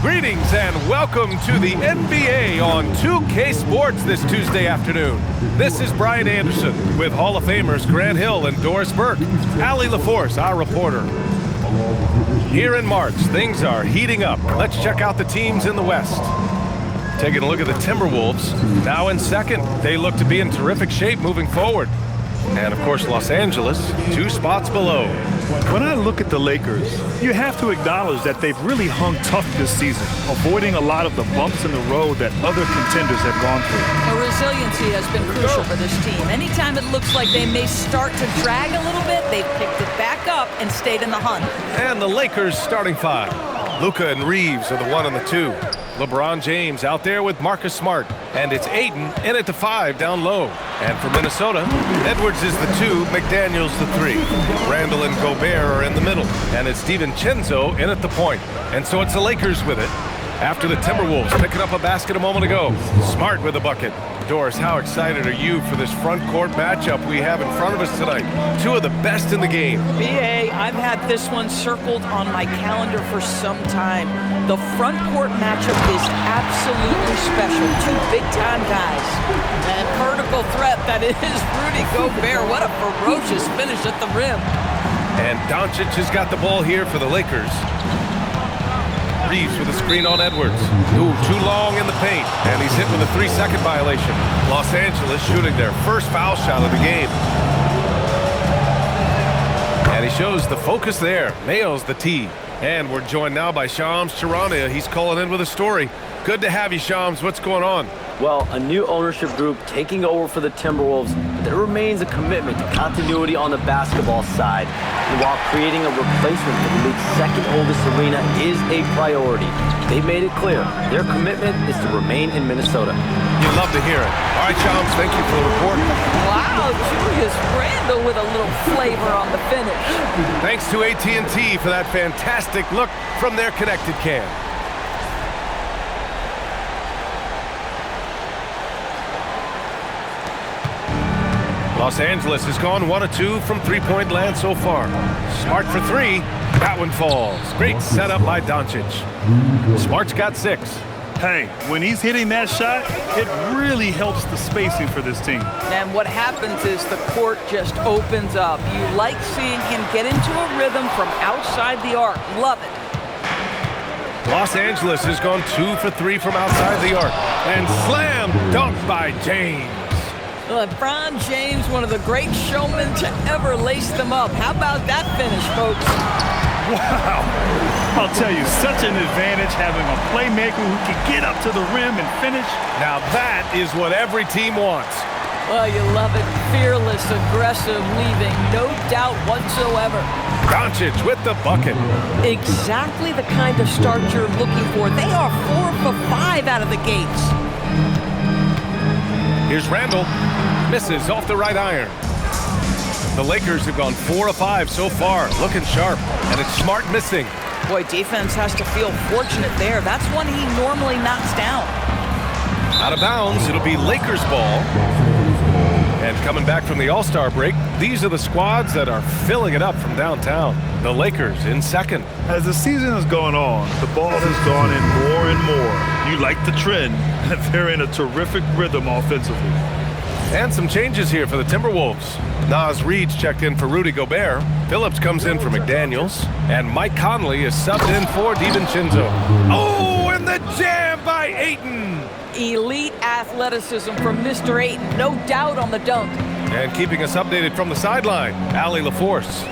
Greetings and welcome to the NBA on 2K Sports this Tuesday afternoon. This is Brian Anderson with Hall of Famers Grant Hill and Doris Burke. Allie LaForce, our reporter. Here in March, things are heating up. Let's check out the teams in the West. Taking a look at the Timberwolves, now in second. They look to be in terrific shape moving forward. And of course, Los Angeles, 2 spots below. When I look at the Lakers, you have to acknowledge that they've really hung tough this season, avoiding a lot of the bumps in the road that other contenders have gone through. Well, resiliency has been crucial for this team. Anytime it looks like they may start to drag a little bit, they've picked it back up and stayed in the hunt. And the Lakers starting 5. Luka and Reeves are the 1 and the 2. LeBron James out there with Marcus Smart. And it's Ayton in at the 5 down low. And for Minnesota, Edwards is the 2, McDaniels the 3. Randle and Gobert are in the middle. And it's DiVincenzo in at the point. And so it's the Lakers with it. After the Timberwolves picking up a basket a moment ago. Smart with a bucket. Doris, how excited are you for this front court matchup we have in front of us tonight? 2 of the best in the game. BA, I've had this one circled on my calendar for some time. The front court matchup is absolutely special. 2 big-time guys. And vertical threat that is Rudy Gobert. What a ferocious finish at the rim. And Dončić has got the ball here for the Lakers. Reeves with a screen on Edwards. Ooh, too long in the paint. And he's hit with a 3-second violation. Los Angeles shooting their first foul shot of the game. And he shows the focus there. Nails the tee. And we're joined now by Shams Charania. He's calling in with a story. Good to have you, Shams. What's going on? Well, a new ownership group taking over for the Timberwolves, but there remains a commitment to continuity on the basketball side. And while creating a replacement for the league's second oldest arena is a priority, they've made it clear their commitment is to remain in Minnesota. You'd love to hear it. All right, Shams, thank you for the report. Wow, Julius Randle with a little flavor on the finish. Thanks to AT&T for that fantastic look from their connected cam. Los Angeles has gone 1 of 2 from three-point land so far. Smart for 3. That one falls. Great setup by Dončić. Smart's got 6. Hey, when he's hitting that shot, it really helps the spacing for this team. And what happens is the court just opens up. You like seeing him get into a rhythm from outside the arc. Love it. Los Angeles has gone 2 for 3 from outside the arc. And slam dunk by James. LeBron James, one of the great showmen to ever lace them up. How about that finish, folks? Wow. I'll tell you, such an advantage having a playmaker who can get up to the rim and finish. Now that is what every team wants. Well, you love it. Fearless, aggressive, leaving. No doubt whatsoever. Dončić with the bucket. Exactly the kind of start you're looking for. They are 4 for 5 out of the gates. Here's Randle. Misses off the right iron. The Lakers have gone 4 of 5 so far. Looking sharp. And it's Smart missing. Boy, defense has to feel fortunate there. That's one he normally knocks down. Out of bounds. It'll be Lakers ball. And coming back from the All-Star break, these are the squads that are filling it up from downtown. The Lakers in second. As the season has gone on, the ball has gone in more and more. You like the trend. They're in a terrific rhythm offensively. And some changes here for the Timberwolves. Naz Reid's checked in for Rudy Gobert. Phillips comes in for McDaniels. And Mike Conley is subbed in for DiVincenzo. Oh, and the jam by Ayton. Elite athleticism from Mr. Ayton. No doubt on the dunk. And keeping us updated from the sideline, Allie LaForce.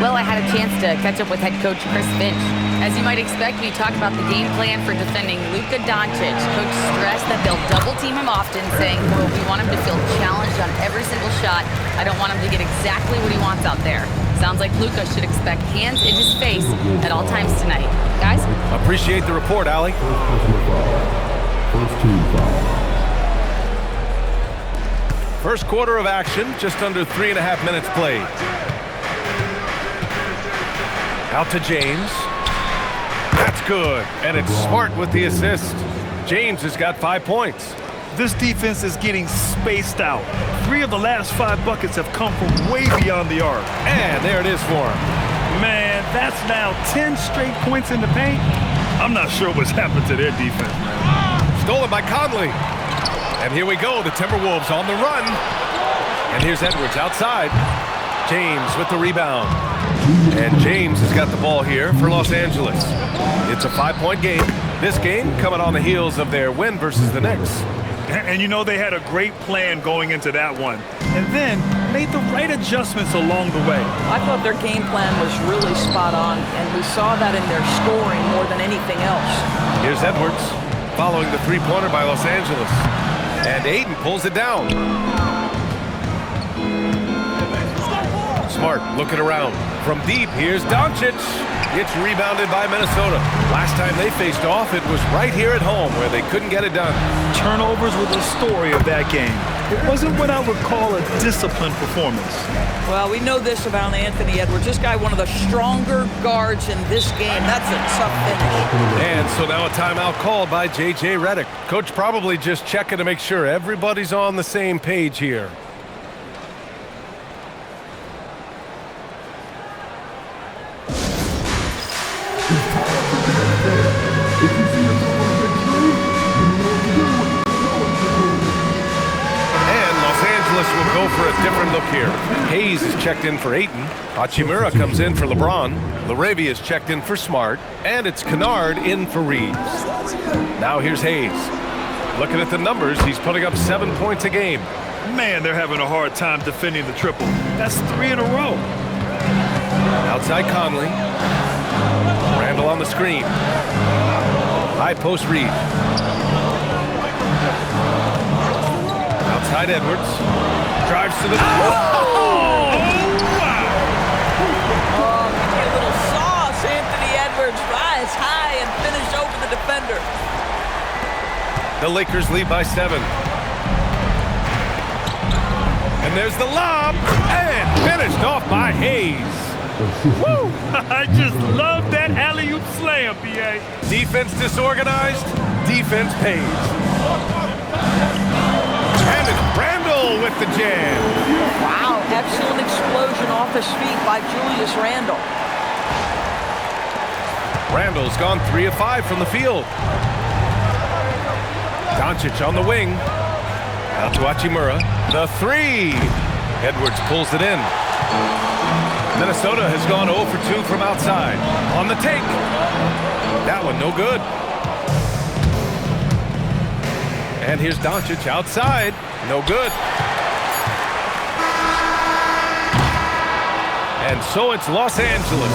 Well, I had a chance to catch up with head coach Chris Finch. As you might expect, we talked about the game plan for defending Luka Dončić. Coach stressed that they'll double team him often, saying, quote, "We want him to feel challenged on every single shot. I don't want him to get exactly what he wants out there." Sounds like Luka should expect hands in his face at all times tonight. Guys? Appreciate the report, Allie. First quarter of action, just under 3.5 minutes played. Out to James. That's good. And it's Smart with the assist. James has got 5 points. This defense is getting spaced out. 3 of the last 5 buckets have come from way beyond the arc. And there it is for him. Man, that's now 10 straight points in the paint. I'm not sure what's happened to their defense. Stolen by Conley. And here we go, the Timberwolves on the run. And here's Edwards outside. James with the rebound. And James has got the ball here for Los Angeles. It's a 5-point game. This game coming on the heels of their win versus the Knicks. And you know they had a great plan going into that one. And then made the right adjustments along the way. I thought their game plan was really spot on, and we saw that in their scoring more than anything else. Here's Edwards following the three-pointer by Los Angeles. And Ayton pulls it down. Smart looking around. From deep, here's Dončić. It's rebounded by Minnesota. Last time they faced off, it was right here at home where they couldn't get it done. Turnovers were the story of that game. It wasn't what I would call a disciplined performance. Well, we know this about Anthony Edwards. This guy, one of the stronger guards in this game. That's a tough finish. And so now a timeout called by J.J. Redick. Coach probably just checking to make sure everybody's on the same page here. Will go for a different look here. Hayes is checked in for Ayton. Hachimura comes in for LeBron. Laravia is checked in for Smart. And it's Kennard in for Reeves. Now here's Hayes. Looking at the numbers, he's putting up 7 points a game. Man, they're having a hard time defending the triple. That's 3 in a row. Outside Conley. Randle on the screen. High post Reed. Outside Edwards. Drives to the... Oh, give me a little sauce. Anthony Edwards rise high and finish over the defender. The Lakers lead by 7. And there's the lob. And finished off by Hayes. Woo! I just love that alley-oop slam, B.A. Defense disorganized. Defense pays. And it's Randle with the jam. Wow, excellent explosion off his feet by Julius Randle. Randle's gone 3 of 5 from the field. Dončić on the wing. Out to Hachimura. The 3. Edwards pulls it in. Minnesota has gone 0 for 2 from outside. On the take. That one no good. And here's Dončić outside. No good. And so it's Los Angeles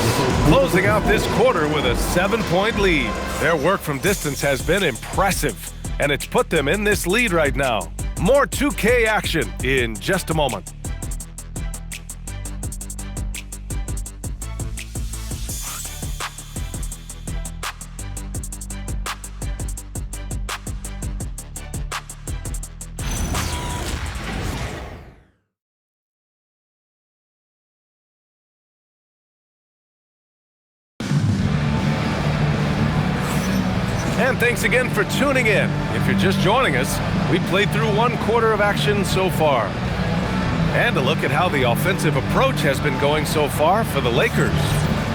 closing out this quarter with a 7-point lead. Their work from distance has been impressive, and it's put them in this lead right now. More 2K action in just a moment. And thanks again for tuning in. If you're just joining us, we played through 1 quarter of action so far. And a look at how the offensive approach has been going so far for the Lakers.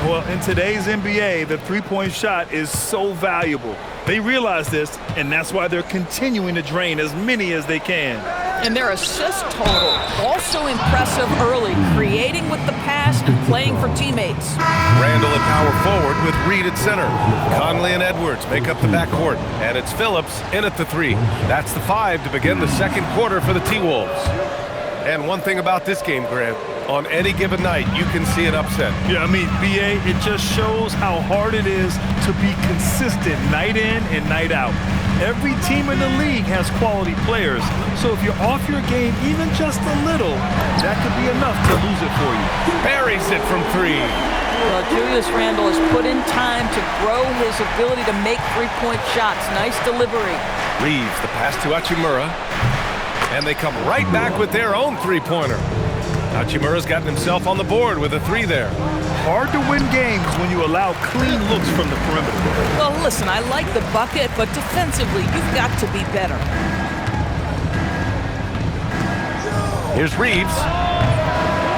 Well, in today's NBA, the three-point shot is so valuable. They realize this, and that's why they're continuing to drain as many as they can. And their assist total, also impressive early, creating with the pass and playing for teammates. Randle at power forward with Reed at center. Conley and Edwards make up the backcourt. And it's Phillips in at the 3. That's the 5 to begin the second quarter for the T-Wolves. And one thing about this game, Grant, on any given night, you can see an upset. Yeah, I mean, B.A., it just shows how hard it is to be consistent night in and night out. Every team in the league has quality players, so if you're off your game even just a little, that could be enough to lose it for you. Buries it from 3. Well, Julius Randle has put in time to grow his ability to make three-point shots. Nice delivery. Reeves, the pass to Hachimura. And they come right back with their own three-pointer. Hachimura's gotten himself on the board with a 3 there. Hard to win games when you allow clean looks from the perimeter. Well, listen, I like the bucket, but defensively, you've got to be better. Here's Reeves.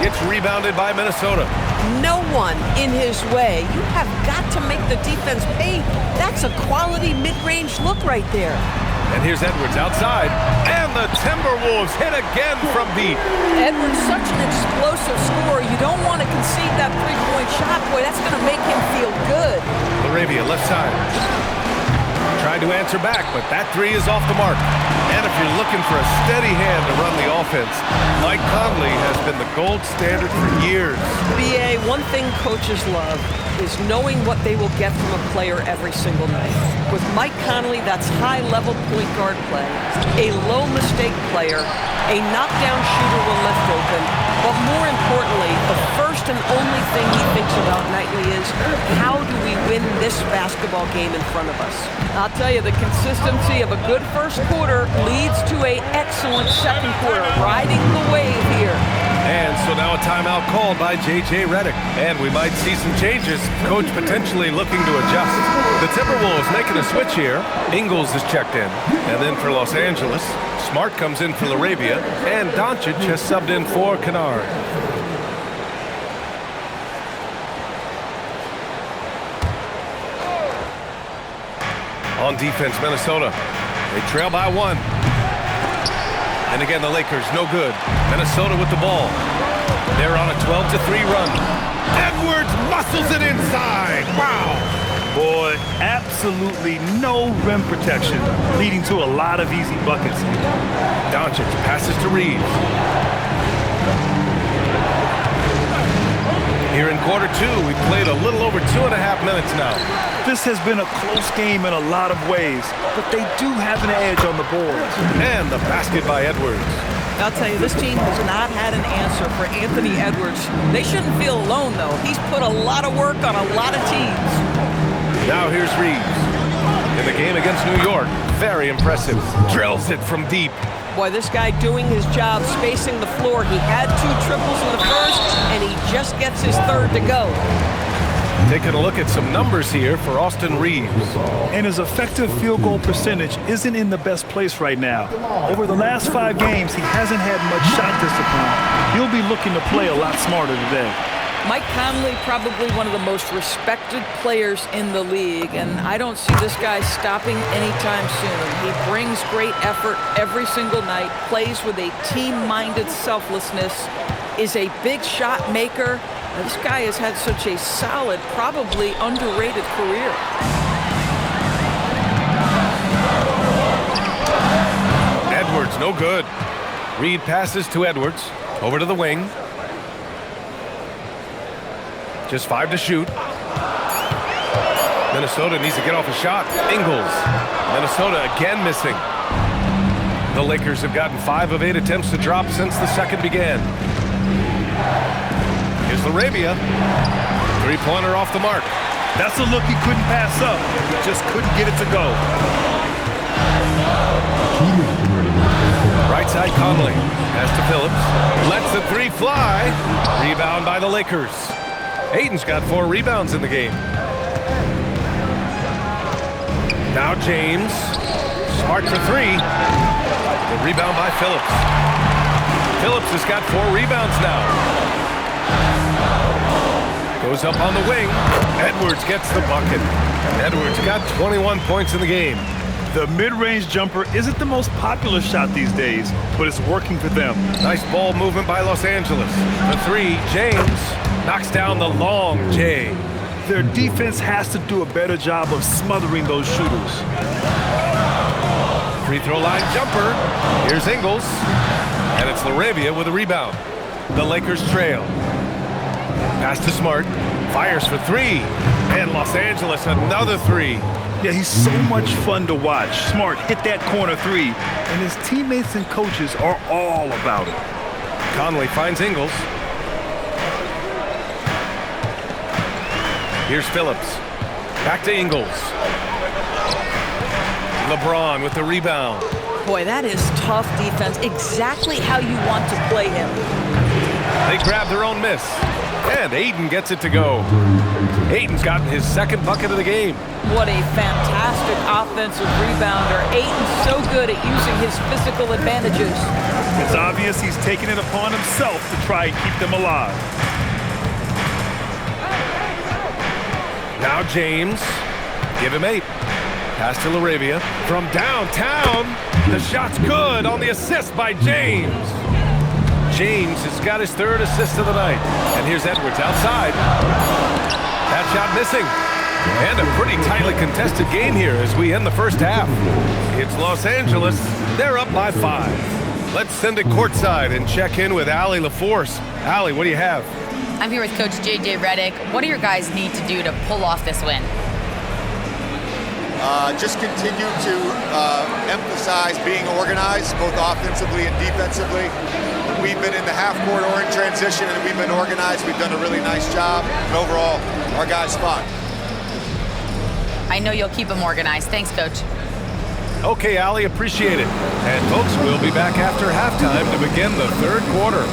It's rebounded by Minnesota. No one in his way. You have got to make the defense pay. That's a quality mid-range look right there. And here's Edwards outside, and the Timberwolves hit again from deep. Edwards, such an explosive scorer. You don't want to concede that three-point shot. Boy, that's going to make him feel good. Laravia, left side. Tried to answer back, but that three is off the mark. And if you're looking for a steady hand to run the offense, Mike Conley has been the gold standard for years. BA, one thing coaches love is knowing what they will get from a player every single night. With Mike Conley, that's high-level point guard play, a low-mistake player, a knockdown shooter when left open, but more importantly, the first and only thing he thinks about nightly is, how do we win this basketball game in front of us? I'll tell you, the consistency of a good first quarter leads to an excellent second quarter, riding the wave here. And so now a timeout called by J.J. Redick. And we might see some changes. Coach potentially looking to adjust. The Timberwolves making a switch here. Ingles is checked in. And then for Los Angeles, Smart comes in for Laravia. And Dončić has subbed in for Kennard. On defense, Minnesota. They trail by one. And again, the Lakers, no good. Minnesota with the ball. They're on a 12-3 run. Edwards muscles it inside. Wow. Boy, absolutely no rim protection, leading to a lot of easy buckets. Dončić passes to Reeves. Here in quarter two, we've played a little over 2.5 minutes now. This has been a close game in a lot of ways, but they do have an edge on the boards. And the basket by Edwards. I'll tell you, this team has not had an answer for Anthony Edwards. They shouldn't feel alone, though. He's put a lot of work on a lot of teams. Now here's Reeves. In the game against New York, very impressive. Drills it from deep. Boy, this guy doing his job, spacing the floor. He had 2 triples in the first, and he just gets his third to go. Taking a look at some numbers here for Austin Reeves. And his effective field goal percentage isn't in the best place right now. Over the last 5 games, he hasn't had much shot discipline. He'll be looking to play a lot smarter today. Mike Conley, probably one of the most respected players in the league, and I don't see this guy stopping anytime soon. He brings great effort every single night, plays with a team-minded selflessness, is a big shot maker. Now, this guy has had such a solid, probably underrated career. Edwards, no good. Reed passes to Edwards. Over to the wing. Just 5 to shoot. Minnesota needs to get off a shot. Ingles. Minnesota again missing. The Lakers have gotten 5 of 8 attempts to drop since the second began. Here's Laravia. 3-pointer off the mark. That's a look he couldn't pass up. He just couldn't get it to go. Right side Conley. Pass to Phillips. Lets the 3 fly. Rebound by the Lakers. Ayton's got 4 rebounds in the game. Now James. Smart for 3. The rebound by Phillips. Phillips has got 4 rebounds now. Goes up on the wing. Edwards gets the bucket. Edwards got 21 points in the game. The mid-range jumper isn't the most popular shot these days, but it's working for them. Nice ball movement by Los Angeles. The 3, James knocks down the long J. Their defense has to do a better job of smothering those shooters. Free throw line jumper. Here's Ingles. And it's Laravia with a rebound. The Lakers trail. Pass to Smart. Fires for 3. And Los Angeles another 3. Yeah, he's so much fun to watch. Smart hit that corner 3, and his teammates and coaches are all about it. Conley finds Ingles. Here's Phillips. Back to Ingles. LeBron with the rebound. Boy, that is tough defense. Exactly how you want to play him. They grab their own miss. And Ayton gets it to go. Ayton's gotten his 2nd bucket of the game. What a fantastic offensive rebounder. Ayton's so good at using his physical advantages. It's obvious he's taking it upon himself to try and keep them alive. Now James. Give him 8. Pass to Laravia. From downtown. The shot's good on the assist by James. James has got his 3rd assist of the night. And here's Edwards outside. That shot missing. And a pretty tightly contested game here as we end the first half. It's Los Angeles. They're up by 5. Let's send it courtside and check in with Allie LaForce. Allie, what do you have? I'm here with Coach J.J. Redick. What do your guys need to do to pull off this win? Just continue to emphasize being organized, both offensively and defensively. We've been in the half-court or in transition, and we've been organized. We've done a really nice job. And overall, our guys fought. I know you'll keep them organized. Thanks, Coach. Okay, Allie, appreciate it. And folks, we'll be back after halftime to begin the 3rd quarter.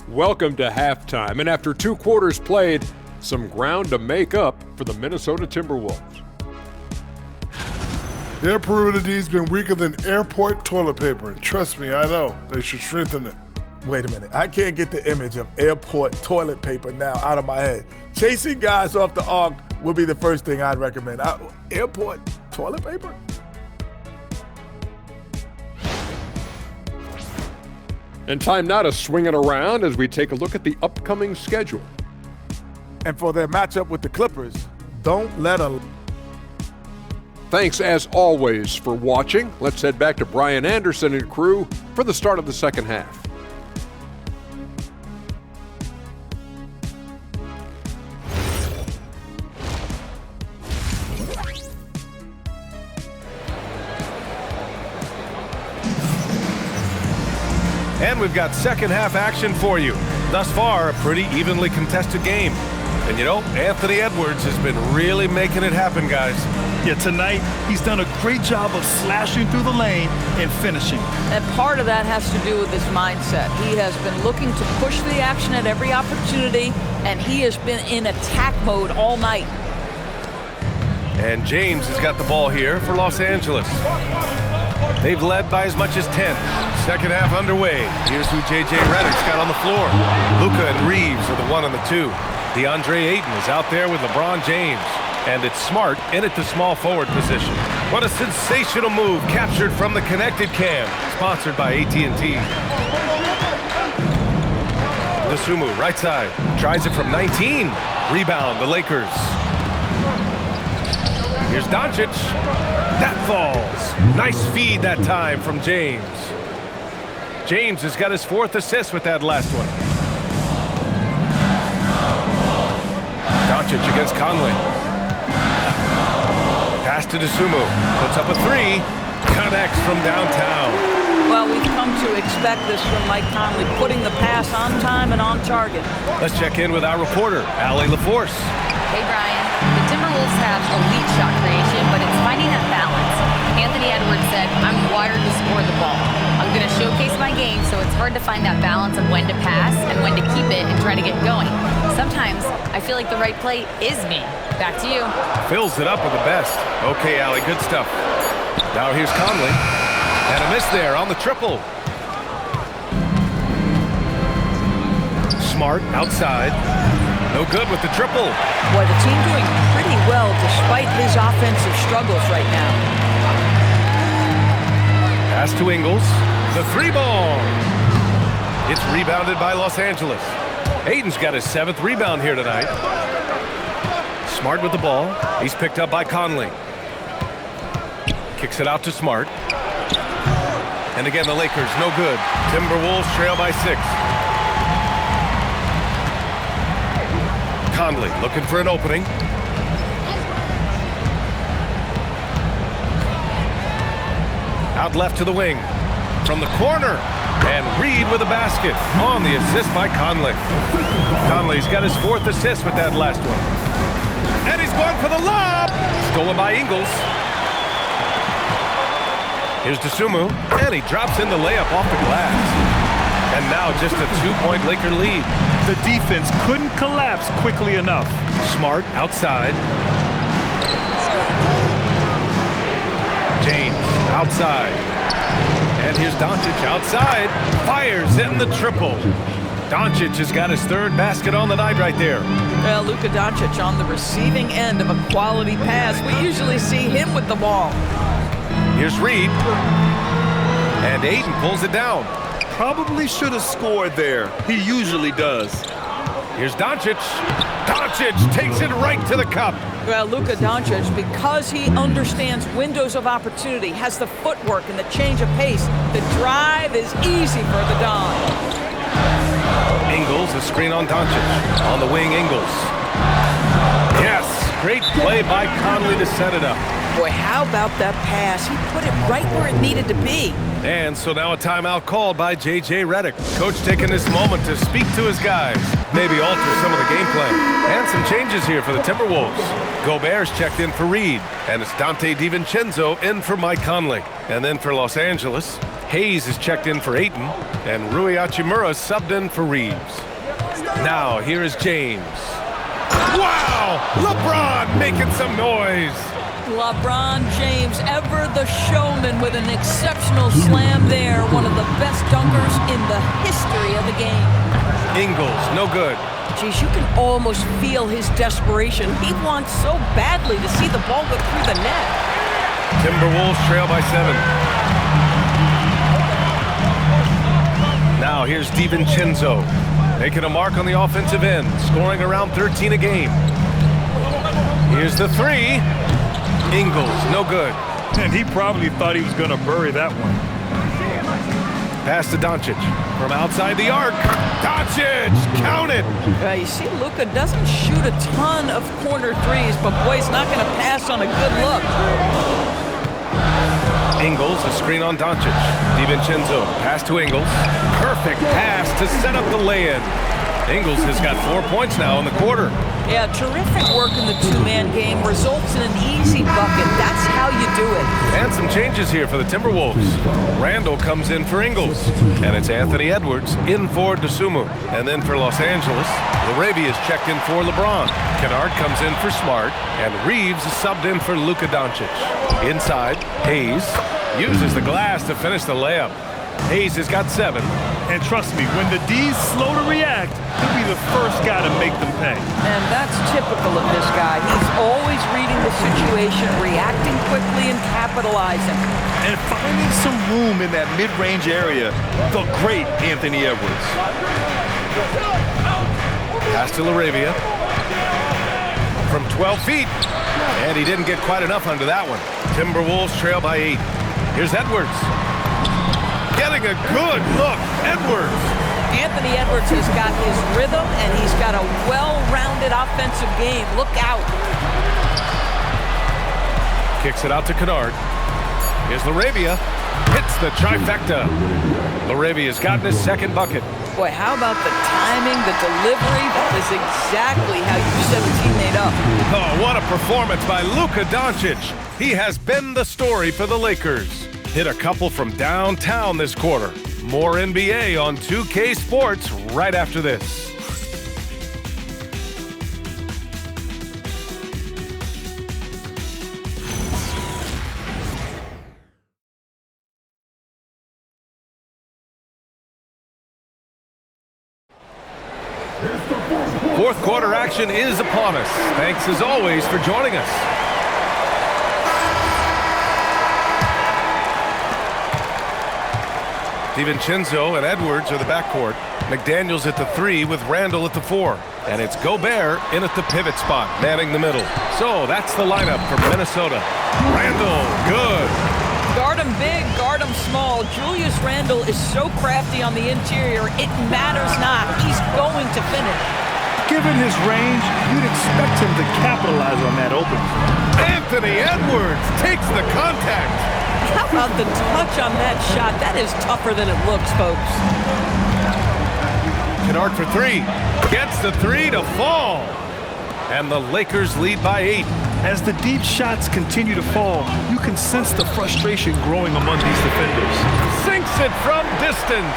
Welcome to halftime, and after 2 quarters played, some ground to make up for the Minnesota Timberwolves. Their perimeter D's been weaker than airport toilet paper, and trust me, I know. They should strengthen it. Wait a minute. I can't get the image of airport toilet paper now out of my head. Chasing guys off the arc would be the first thing I'd recommend. Airport toilet paper? And time now to swing it around as we take a look at the upcoming schedule. And for their matchup with the Clippers, don't let a... Thanks as always for watching. Let's head back to Brian Anderson and crew for the start of the second half. And we've got second half action for you. Thus far, a pretty evenly contested game. And you know, Anthony Edwards has been really making it happen, guys. Yeah, tonight, he's done a great job of slashing through the lane and finishing. And part of that has to do with his mindset. He has been looking to push the action at every opportunity, and he has been in attack mode all night. And James has got the ball here for Los Angeles. They've led by as much as 10. Second half underway. Here's who J.J. Redick's got on the floor. Luka and Reeves are the 1 and the 2. DeAndre Ayton is out there with LeBron James. And it's Smart in at the small forward position. What a sensational move captured from the connected cam. Sponsored by AT&T. Dosunmu, right side. Tries it from 19. Rebound, the Lakers. Here's Dončić. That falls. Nice feed that time from James. James has got his 4th assist with that last one. Dončić against Conley. Pass to Dosunmu. Puts up a 3. Connects from downtown. Well, we've come to expect this from Mike Conley, putting the pass on time and on target. Let's check in with our reporter, Allie LaForce. Hey, Brian. The Timberwolves have elite shot creation, but it's finding that balance. Anthony Edwards said, "I'm wired to score the ball. I'm going to showcase my game, so it's hard to find that balance of when to pass and when to keep it and try to get going. Sometimes I feel like the right play is me." Back to you. Fills it up with the best. Okay, Allie, good stuff. Now here's Conley. And a miss there on the triple. Smart outside. No good with the triple. Boy, the team doing pretty well despite his offensive struggles right now. Pass to Ingles. The 3-ball. It's rebounded by Los Angeles. Ayton's got his 7th rebound here tonight. Smart with the ball. He's picked up by Conley. Kicks it out to Smart. And again, the Lakers, no good. Timberwolves trail by 6. Conley looking for an opening. Out left to the wing. From the corner. And Reed with a basket on the assist by Conley. Conley's got his 4th assist with that last one. And he's going for the lob. Stolen by Ingles. Here's Dosunmu. And he drops in the layup off the glass. And now just a 2-point Laker lead. The defense couldn't collapse quickly enough. Smart outside. outside. And here's Dončić outside. Fires in the triple. Dončić has got his third basket on the night right there. Well, Luka Dončić on the receiving end of a quality pass. We usually see him with the ball. Here's Reed. And Ayton pulls it down. Probably should have scored there. He usually does. Here's Dončić. Dončić takes it right to the cup. Well, Luka Dončić, because he understands windows of opportunity, has the footwork and the change of pace, the drive is easy for the Don. Ingles, a screen on Dončić. On the wing, Ingles. Yes, great play by Conley to set it up. Boy, how about that pass? He put it right where it needed to be. And so now a timeout called by J.J. Redick. Coach taking this moment to speak to his guys. Maybe alter some of the game plan. And some changes here for the Timberwolves. Gobert's checked in for Reed. And it's Donte DiVincenzo in for Mike Conley. And then for Los Angeles, Hayes is checked in for Ayton. And Rui Hachimura subbed in for Reeves. Now here is James. Wow! LeBron making some noise. LeBron James, ever the showman, with an exceptional slam there. One of the best dunkers in the history of the game. Ingles, no good. Geez, you can almost feel his desperation. He wants so badly to see the ball go through the net. Timberwolves trail by 7. Now here's DiVincenzo, making a mark on the offensive end, scoring around 13 a game. Here's the 3. Ingles, no good. And he probably thought he was going to bury that one. Pass to Dončić from outside the arc. Dončić, count it. You see, Luka doesn't shoot a ton of corner threes, but boy, he's not going to pass on a good look. Ingles, a screen on Dončić. DiVincenzo, pass to Ingles. Perfect pass to set up the lay-in. Ingles has got 4 points now in the quarter. Yeah, terrific work in the two-man game. Results in an easy bucket. That's how you do it. And some changes here for the Timberwolves. Randle comes in for Ingles. And it's Anthony Edwards in for Dosunmu. And then for Los Angeles, LaRavia is checked in for LeBron. Kennard comes in for Smart. And Reeves is subbed in for Luka Dončić. Inside, Hayes uses the glass to finish the layup. Hayes has got 7. And trust me, when the D's slow to react, he'll be the first guy to make them pay. And that's typical of this guy. He's always reading the situation, reacting quickly and capitalizing. And finding some room in that mid-range area, the great Anthony Edwards. Pass to LaRavia. From 12 feet. And he didn't get quite enough under that one. Timberwolves trail by 8. Here's Edwards. Getting a good look. Edwards. Anthony Edwards has got his rhythm, and he's got a well-rounded offensive game. Look out. Kicks it out to Kennard. Here's LaRavia. Hits the trifecta. LaRavia's gotten his second bucket. Boy, how about the timing, the delivery? That is exactly how you set a teammate up. Oh, what a performance by Luka Dončić. He has been the story for the Lakers. Hit a couple from downtown this quarter. More NBA on 2K Sports right after this. Fourth quarter action is upon us. Thanks as always for joining us. DiVincenzo and Edwards are the backcourt. McDaniels at the 3 with Randle at the 4. And it's Gobert in at the pivot spot, manning the middle. So that's the lineup for Minnesota. Randle, good. Guard him big, guard him small. Julius Randle is so crafty on the interior, it matters not. He's going to finish. Given his range, you'd expect him to capitalize on that opening. Anthony Edwards takes the contact. How about the touch on that shot? That is tougher than it looks, folks. Kennard for 3. Gets the 3 to fall. And the Lakers lead by 8. As the deep shots continue to fall, you can sense the frustration growing among these defenders. Sinks it from distance.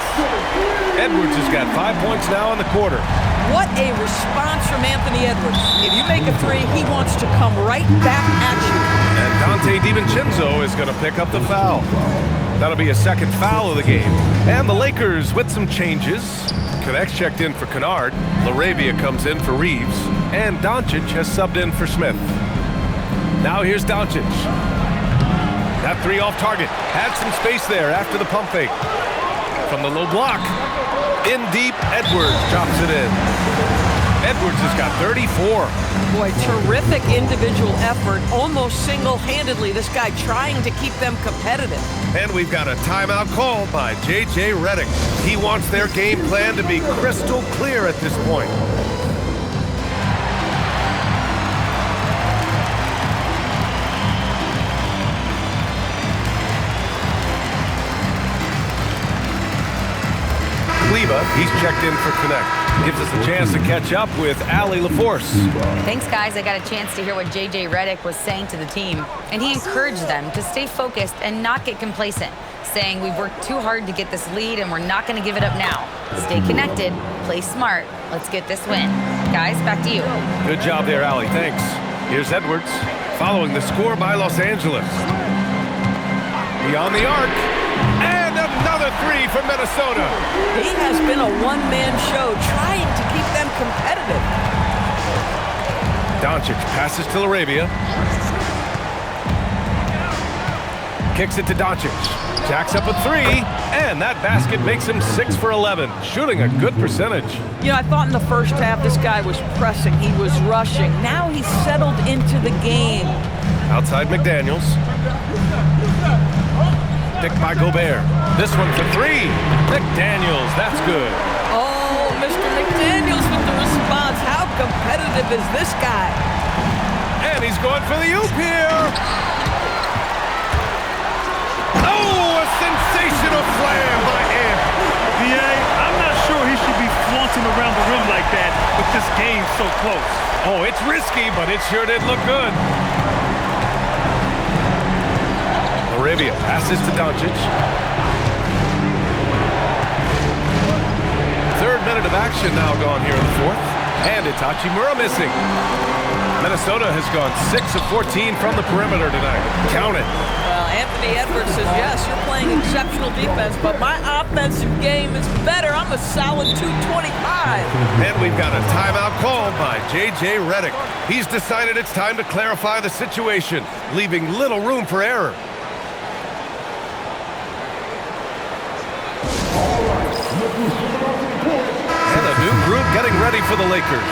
Edwards has got 5 points now in the quarter. What a response from Anthony Edwards. If you make a 3, he wants to come right back at you. And Dante DiVincenzo is going to pick up the foul. That'll be a second foul of the game. And the Lakers with some changes. Connect's checked in for Kennard. LaRavia comes in for Reeves. And Dončić has subbed in for Smith. Now here's Dončić. That three off target. Had some space there after the pump fake. From the low block. In deep, Edwards drops it in. Edwards has got 34. Boy, terrific individual effort, almost single-handedly. This guy trying to keep them competitive. And we've got a timeout called by J.J. Redick. He wants their game plan to be crystal clear at this point. He's checked in for Connect. Gives us a chance to catch up with Allie LaForce. Thanks, guys. I got a chance to hear what J.J. Redick was saying to the team, and he encouraged them to stay focused and not get complacent, saying we've worked too hard to get this lead and we're not going to give it up now. Stay connected, play smart, let's get this win. Guys, back to you. Good job there, Allie. Thanks. Here's Edwards, following the score by Los Angeles. Beyond the arc. And another three from Minnesota. He has been a one-man show trying to keep them competitive. Dončić passes to LaRavia. Kicks it to Dončić. Jacks up a three. And that basket makes him 6 for 11. Shooting a good percentage. You know, I thought in the first half this guy was pressing. He was rushing. Now he's settled into the game. Outside McDaniels. Picked by Gobert. This one for three. McDaniels, that's good. Oh, Mr. McDaniels with the response. How competitive is this guy? And he's going for the oop here. Oh, a sensational slam by him. B.A., I'm not sure he should be flaunting around the rim like that with this game so close. Oh, it's risky, but it sure did look good. LaRavia passes to Dončić. Third minute of action now gone here in the fourth. And it's Hachimura missing. Minnesota has gone 6 of 14 from the perimeter tonight. Count it. Well, Anthony Edwards says, yes, you're playing exceptional defense, but my offensive game is better. I'm a solid 225. And we've got a timeout called by J.J. Redick. He's decided it's time to clarify the situation, leaving little room for error. And a new group getting ready for the Lakers.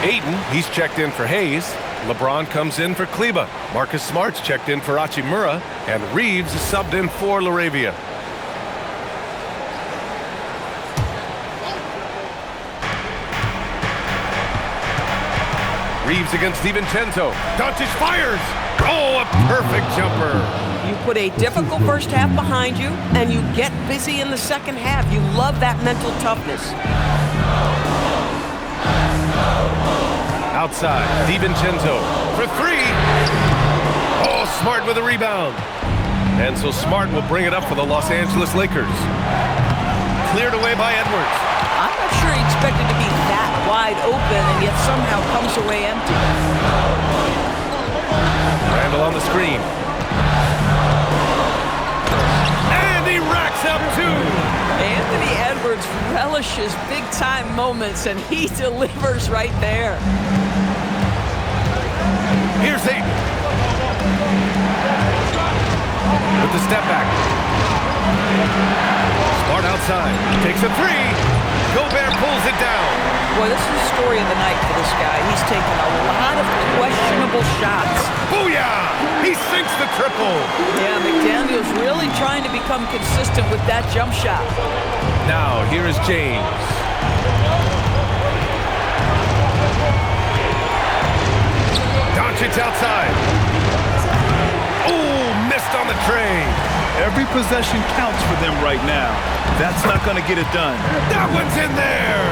Ayton, he's checked in for Hayes. LeBron comes in for Kleber. Marcus Smart's checked in for Hachimura. And Reeves is subbed in for LaRavia. Reeves against DiVincenzo. Dončić fires. Oh, a perfect jumper. You put a difficult first half behind you, and you get busy in the second half. You love that mental toughness. Outside, DiVincenzo for three. Oh, Smart with a rebound. And so Smart will bring it up for the Los Angeles Lakers. Cleared away by Edwards. I'm not sure he expected to be that wide open, and yet somehow comes away empty. Randle on the screen. And he racks up two. Anthony Edwards relishes big-time moments, and he delivers right there. Here's Ayton. With the step back. Smart outside. Takes a three. Gobert pulls it down. Boy, this is the story of the night for this guy. He's taken a lot of questionable shots. Booyah! He sinks the triple. Yeah, McDaniel's really trying to become consistent with that jump shot. Now, here is James. Dončić outside. Oh, missed on the tray. Every possession counts for them right now. That's not going to get it done. That one's in there.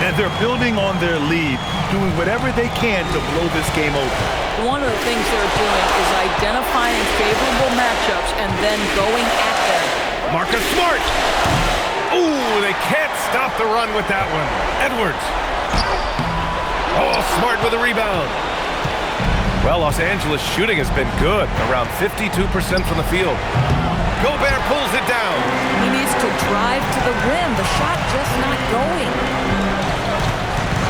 And they're building on their lead, doing whatever they can to blow this game open. One of the things they're doing is identifying favorable matchups and then going at them. Marcus Smart. Ooh, they can't stop the run with that one. Edwards. Oh, Smart with a rebound. Well, Los Angeles shooting has been good, around 52% from the field. Gobert pulls it down. He needs to drive to the rim. The shot just not going.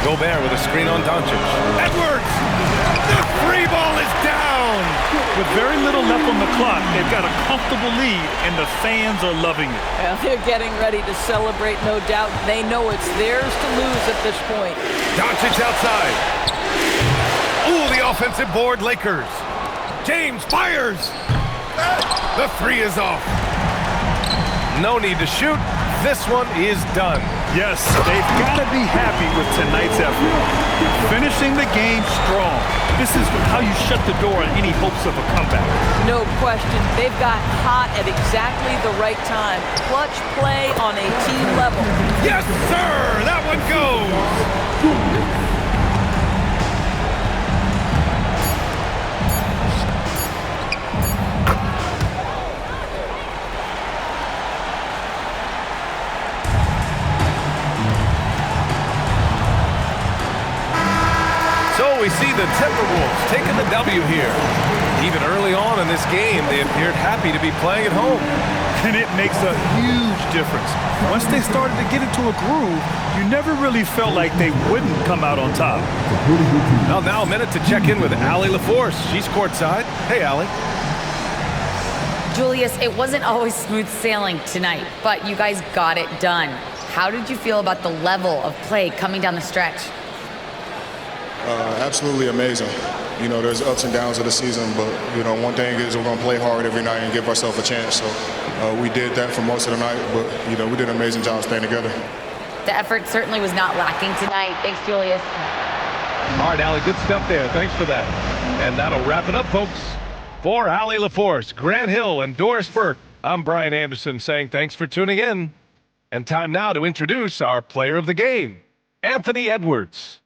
Gobert with a screen on Dončić. Edwards! The free ball is down! With very little left on the clock, they've got a comfortable lead, and the fans are loving it. Well, they're getting ready to celebrate, no doubt. They know it's theirs to lose at this point. Dončić outside. Ooh, the offensive board, Lakers. James fires. The three is off. No need to shoot. This one is done. Yes, they've got to be happy with tonight's effort. Finishing the game strong. This is how you shut the door on any hopes of a comeback. No question. They've got hot at exactly the right time. Clutch play on a team level. Yes, sir! That one goes! So we see the Timberwolves taking the W here. Even early on in this game, they appeared happy to be playing at home. And it makes a huge difference. Once they started to get into a groove, you never really felt like they wouldn't come out on top. Well, now a minute to check in with Allie LaForce. She's courtside. Hey, Allie. Julius, it wasn't always smooth sailing tonight, but you guys got it done. How did you feel about the level of play coming down the stretch? Absolutely amazing. You know, there's ups and downs of the season, but, you know, one thing is we're going to play hard every night and give ourselves a chance. So we did that for most of the night, but, you know, we did an amazing job staying together. The effort certainly was not lacking tonight. Thanks, Julius. All right, Allie, good stuff there. Thanks for that. And that'll wrap it up, folks. For Allie LaForce, Grant Hill, and Doris Burke, I'm Brian Anderson saying thanks for tuning in. And time now to introduce our player of the game, Anthony Edwards.